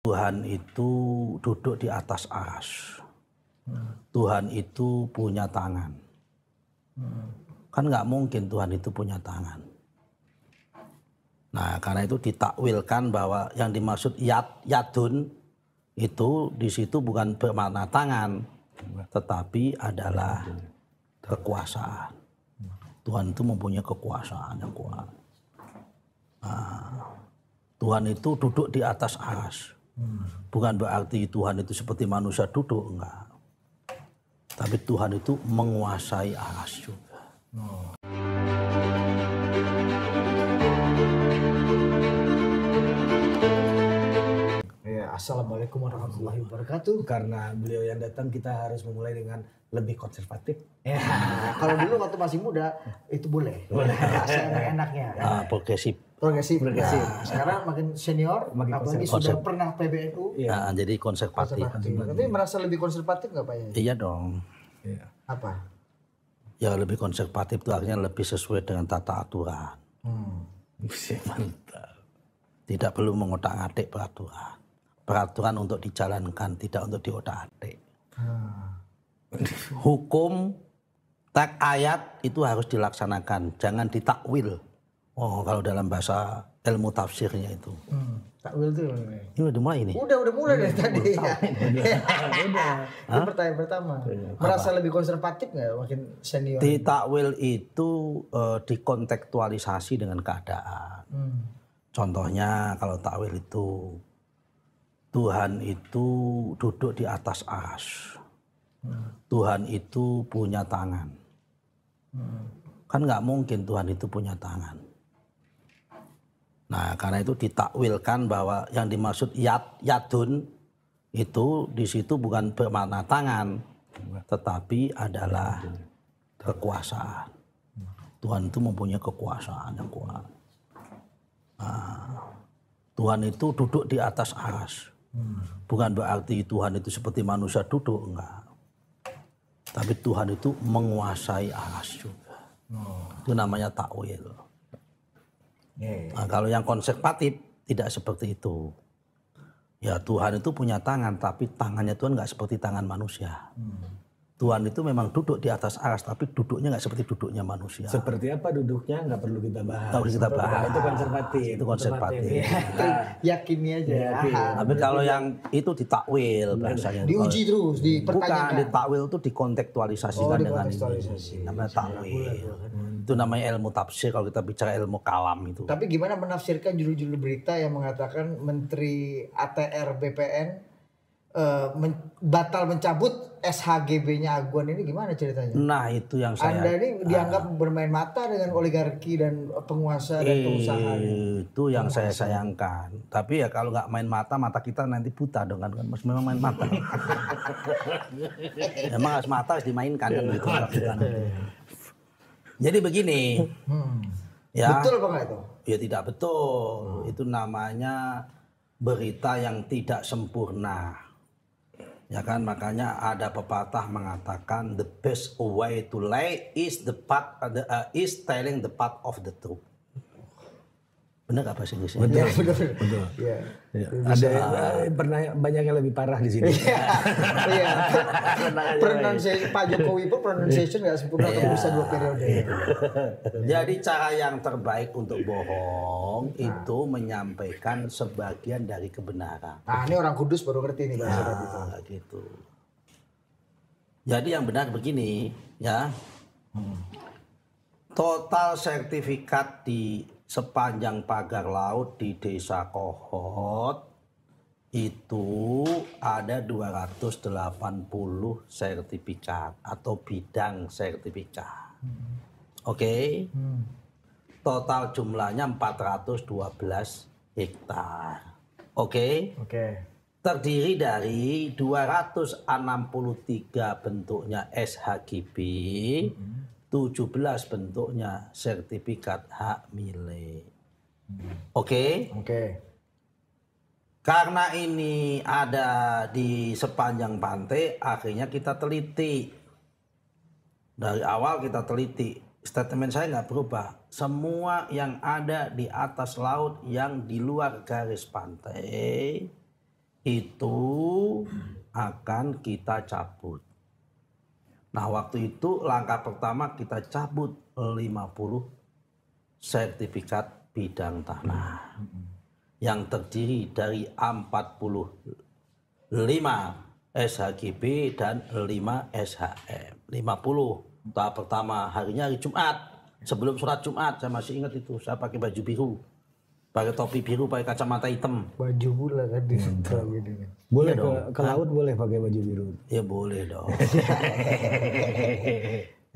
Tuhan itu duduk di atas arsy. Tuhan itu punya tangan. Kan nggak mungkin Tuhan itu punya tangan. Nah, karena itu ditakwilkan bahwa yang dimaksud yadun itu di situ bukan bermakna tangan, tetapi adalah kekuasaan. Tuhan itu mempunyai kekuasaan yang kuat. Nah, Tuhan itu duduk di atas arsy. Bukan berarti Tuhan itu seperti manusia duduk, enggak. Tapi Tuhan itu menguasai arsy juga. Assalamualaikum warahmatullahi wabarakatuh. Karena beliau yang datang, kita harus memulai dengan lebih konservatif. Ya, kalau dulu waktu masih muda itu boleh. Rasa enak-enaknya. Progresif. Progresif. Ya. Sekarang makin senior, apalagi sudah pernah PBNU. Nah, jadi konservatif. Tapi merasa lebih konservatif nggak Pak ya? Iya dong. Ya. Apa? Ya lebih konservatif itu artinya lebih sesuai dengan tata aturan. Mantap. Tidak perlu mengotak-atik peraturan. Peraturan untuk dijalankan, tidak untuk diotak-atik. Hukum, teks ayat itu harus dilaksanakan, jangan ditakwil. Oh, kalau dalam bahasa ilmu tafsirnya itu. Takwil itu. Ini udah mulai ini. Udah mulai dari tadi. Udah. Itu pertanyaan pertama. Merasa lebih konservatif nggak makin senior? Ditakwil itu dikontekstualisasi dengan keadaan. Contohnya kalau takwil itu Tuhan itu duduk di atas arsy. Tuhan itu punya tangan. Kan nggak mungkin Tuhan itu punya tangan. Nah, karena itu ditakwilkan bahwa yang dimaksud yadun itu di situ bukan bermakna tangan, tetapi adalah kekuasaan. Tuhan itu mempunyai kekuasaan yang kuat. Nah, Tuhan itu duduk di atas arsy. Bukan berarti Tuhan itu seperti manusia duduk, enggak. Tapi Tuhan itu menguasai arsy juga. Itu namanya takwil. Nah, kalau yang konservatif tidak seperti itu. Ya Tuhan itu punya tangan, tapi tangannya Tuhan nggak seperti tangan manusia. Tuhan itu memang duduk di atas arsy, tapi duduknya nggak seperti duduknya manusia. Seperti apa duduknya nggak perlu kita bahas. Nggak perlu kita bahas. Itu konservatif. Itu konservatif. Yakini aja. Tapi kalau yang itu ditakwil bahasanya. Diuji terus, dipertanyakan. Bukan, ditakwil itu dikontekstualisasikan dengan ini. Namanya takwil. Itu namanya ilmu tafsir kalau kita bicara ilmu kalam itu. Tapi gimana menafsirkan judul-judul berita yang mengatakan Menteri ATR BPN batal mencabut SHGB-nya Aguan ini, gimana ceritanya? Nah itu yang saya... Anda ini dianggap bermain mata dengan oligarki dan penguasa dan pengusaha. Itu yang saya sayangkan. Tapi ya kalau nggak main mata, mata kita nanti buta dong kan. Memang main mata. Memang harus mata harus dimainkan kan gitu. Jadi begini. Ya, betul apa enggak itu? Ya tidak betul. Itu namanya berita yang tidak sempurna. Ya kan, makanya ada pepatah mengatakan the best way to lie is is telling the part of the truth. Benar apa sih Inggrisnya? Betul. Ya. Ada pernah banyak yang lebih parah di sini. Iya. Pronunciation Pak Jokowi pun pronunciation nggak sempurna untuk bisa 2 periode. Jadi cara yang terbaik untuk bohong itu menyampaikan sebagian dari kebenaran. Nah ini orang Kudus baru ngerti nih bahasa tadi. Gitu. Jadi yang benar begini ya. Total sertifikat di sepanjang pagar laut di Desa Kohot itu ada 280 sertifikat atau bidang sertifikat. Oke. Total jumlahnya 412 hektar. Oke. Terdiri dari 263 bentuknya SHGB, 17 bentuknya sertifikat hak milik. Oke. Karena ini ada di sepanjang pantai, akhirnya kita teliti. Dari awal kita teliti. Statement saya nggak berubah. Semua yang ada di atas laut yang di luar garis pantai itu akan kita cabut. Nah waktu itu langkah pertama kita cabut 50 sertifikat bidang tanah yang terdiri dari 45 SHGB dan 5 SHM. 50 tahap pertama harinya hari Jumat. Sebelum sholat Jumat saya masih ingat itu, saya pakai baju biru, pakai topi biru, pakai kacamata hitam. Baju pula kan di situ. Boleh Iya ke laut boleh pakai baju biru. Ya boleh dong.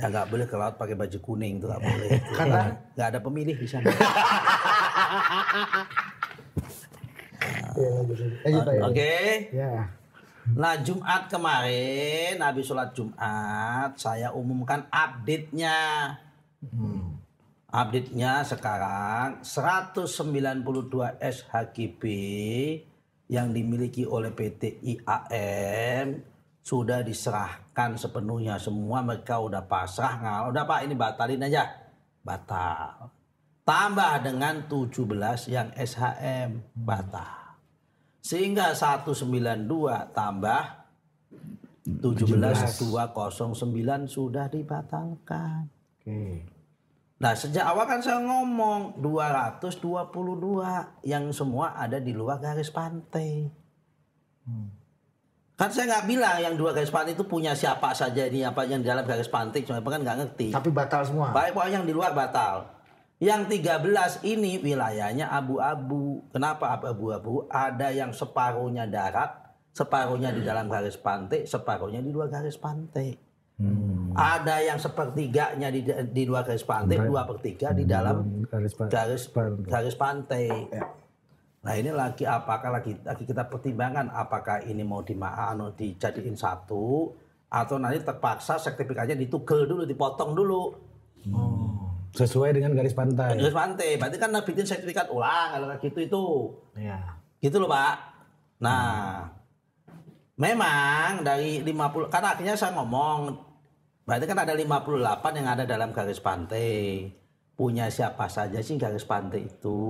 Ya nggak boleh ke laut pakai baju kuning, itu nggak boleh. Karena nggak ada pemilih di sana. Oke. Ya. Nah Jumat kemarin, habis sholat Jumat, saya umumkan update-nya. Update-nya sekarang 192 SHGB yang dimiliki oleh PT IAM sudah diserahkan sepenuhnya. Semua mereka udah pasrah, nggak? Udah Pak, ini batalin aja. Batal. Tambah dengan 17 yang SHM, batal. Sehingga 192 tambah 17.209 sudah dibatalkan. Nah sejak awal kan saya ngomong 222 yang semua ada di luar garis pantai. Kan saya nggak bilang yang 2 garis pantai itu punya siapa saja, ini apa yang di dalam garis pantai, cuma kan nggak ngerti. Tapi batal semua. Baik pokoknya yang di luar batal. Yang 13 ini wilayahnya abu-abu. Kenapa abu-abu? Ada yang separuhnya darat, separuhnya di dalam garis pantai, separuhnya di luar garis pantai. Ada yang sepertiganya di luar garis pantai, 2/3 di dalam garis pantai. Nah ini lagi apakah lagi kita pertimbangkan apakah ini mau dijadiin satu atau nanti terpaksa sertifikatnya ditugel dulu, dipotong dulu. Sesuai dengan garis pantai. Garis pantai, berarti kan bikin sertifikat ulang kalau gitu itu. Ya. Gitu loh Pak. Nah, memang dari 50, karena akhirnya saya ngomong, berarti kan ada 58 yang ada dalam garis pantai. Punya siapa saja sih garis pantai itu?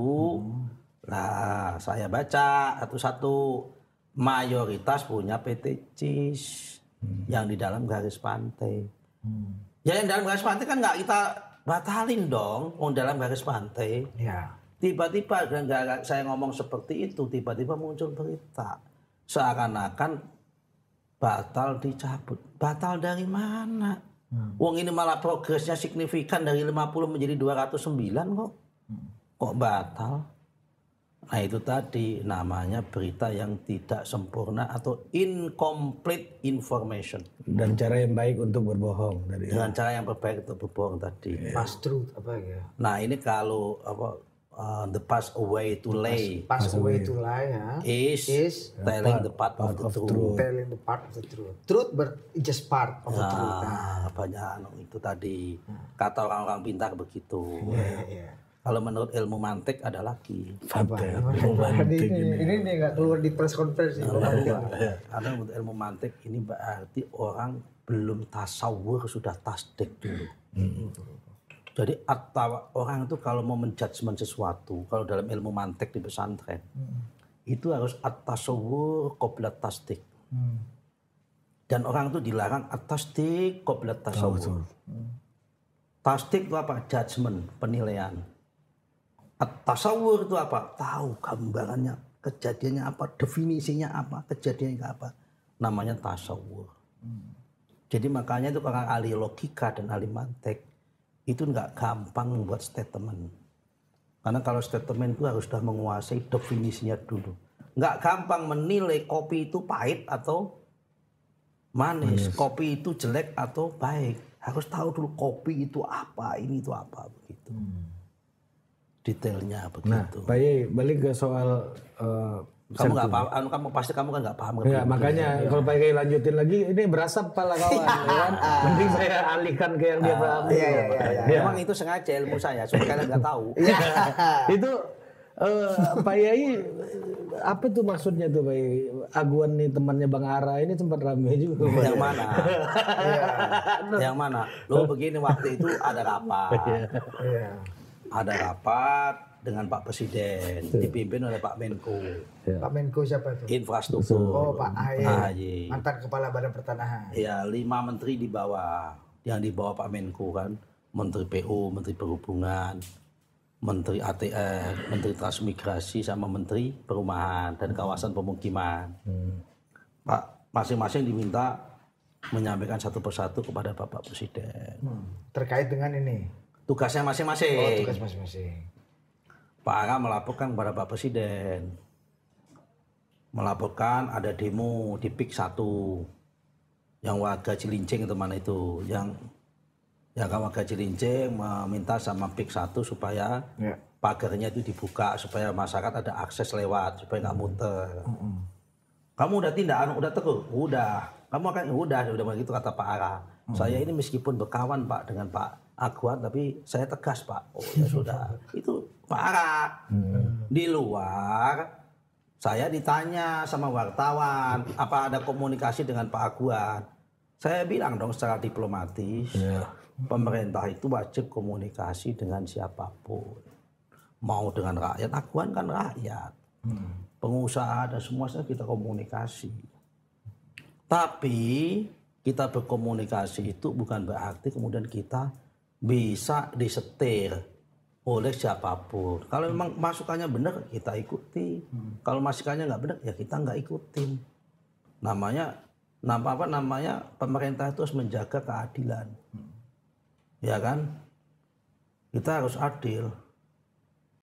Nah, saya baca satu-satu. Mayoritas punya PT CIS yang di dalam garis pantai. Ya yang dalam garis pantai kan nggak kita batalin dong, dalam garis pantai. Ya. Tiba-tiba saya ngomong seperti itu, tiba-tiba muncul berita seakan-akan batal dicabut. Batal dari mana? Wong ini malah progresnya signifikan dari 50 menjadi 209 kok. Kok batal? Nah itu tadi namanya berita yang tidak sempurna atau incomplete information. Dan cara yang baik untuk berbohong tadi. Dengan cara yang terbaik untuk berbohong tadi. Fast truth apa ya? Nah ini kalau the path away to lie Pass away to lie ya. is telling the part of the truth. Telling the part of the truth. Truth but just part of the truth. Nah, banyak itu tadi kata orang-orang pintar begitu. Iya. Kalau menurut ilmu mantik ada lagi. Ini nggak keluar di press conference. Karena menurut ilmu mantik ini berarti orang belum tasawur sudah tasdik dulu. Jadi orang itu kalau mau menjudgment sesuatu, kalau dalam ilmu mantik di pesantren, itu harus at-tasawur qabla tasdik. Dan orang itu dilarang at-tasdik qabla tasawur. Tasdik itu apa? Judgment, penilaian. Tasawur itu apa? Tahu gambarannya, kejadiannya apa, definisinya apa, kejadiannya apa. Namanya tasawur. Jadi makanya itu orang ahli logika dan ahli mantik itu nggak gampang membuat statement. Karena kalau statement itu harus sudah menguasai definisinya dulu. Nggak gampang menilai kopi itu pahit atau manis, kopi itu jelek atau baik. Harus tahu dulu kopi itu apa, ini itu apa, begitu. Detailnya begitu. Nah, Pak Yai, balik ke soal kamu nggak paham, kamu pasti kan nggak paham. Ya, makanya kalau Pak Yai lanjutin lagi, ini berasap pala kawan. Ya kan? Mending saya alihkan ke yang dia paham. Iya. Memang itu sengaja ilmu saya, supaya kalian nggak tahu. Itu Pak Yai, apa tuh maksudnya tuh Pak Yai? Aguan nih temannya Bang Ara ini sempat rame juga. Yang mana? Yang mana? Lo begini waktu itu ada rapat. Ada rapat dengan Pak Presiden, dipimpin oleh Pak Menko. Pak Menko siapa itu? Infrastruktur. Oh, Pak AHY. AHY. Mantan Kepala Badan Pertanahan. Ya, 5 menteri di bawah. Yang di bawah Pak Menko kan, Menteri PU, Menteri Perhubungan, Menteri ATR, Menteri Transmigrasi, sama Menteri Perumahan dan Kawasan Pemukiman. Pak, masing-masing diminta menyampaikan satu persatu kepada Bapak Presiden. Terkait dengan ini. Tugasnya masing-masing. Oh, tugas masing-masing. Pak Ara melaporkan kepada Pak Presiden. Melaporkan ada demo di PIK 1. Yang warga Cilincing teman itu. Yang warga Cilincing meminta sama PIK 1 supaya pagarnya itu dibuka. Supaya masyarakat ada akses lewat. Supaya nggak muter. Kamu udah tindak, udah tegur? Udah. Kamu akan, udah begitu kata Pak Ara. Saya ini meskipun berkawan Pak dengan Pak Aguan, tapi saya tegas Pak. Oh ya sudah. Itu Pak Ara. Di luar, saya ditanya sama wartawan, apa ada komunikasi dengan Pak Aguan? Saya bilang dong secara diplomatis, pemerintah itu wajib komunikasi dengan siapapun. Mau dengan rakyat, Aguan kan rakyat. Pengusaha dan semuanya kita komunikasi. Tapi kita berkomunikasi itu bukan berarti kemudian kita bisa disetir oleh siapapun. Kalau memang masukannya benar, kita ikuti. Kalau masukannya nggak benar, ya kita nggak ikutin. Namanya pemerintah itu harus menjaga keadilan. Ya kan? Kita harus adil.